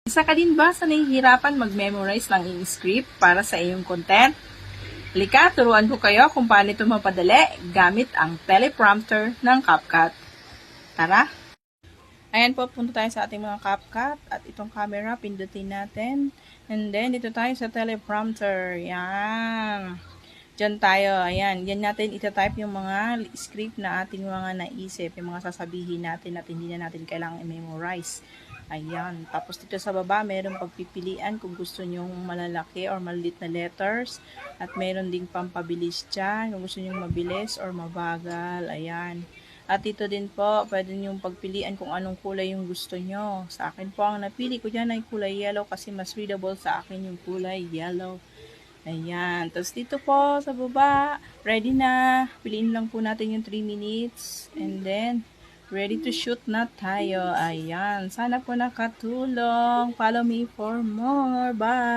Isa ka din ba sa nahihirapan mag-memorize ng script para sa iyong content? Halika, turuan ko kayo kung paano ito mapadali gamit ang teleprompter ng CapCut. Tara! Ayan po, punta tayo sa ating mga CapCut at itong camera, pindutin natin. And then, dito tayo sa teleprompter. Yan. Diyan tayo. Ayan. Yan natin itatype yung mga script na ating mga naisip. Yung mga sasabihin natin at hindi na natin kailangang i-memorize. Ayan. Tapos dito sa baba, meron pagpipilian kung gusto nyong malalaki or maliit na letters. At meron ding pampabilis dyan kung gusto nyong mabilis or mabagal. Ayan. At ito din po, pwede nyong pagpilian kung anong kulay yung gusto nyo. Sa akin po, ang napili ko dyan ay kulay yellow kasi mas readable sa akin yung kulay yellow. Ayan. Tapos dito po sa baba, ready na. Piliin lang po natin yung 3 minutes. And then, ready to shoot na tayo. Ayan. Sana po nakatulong. Follow me for more. Bye!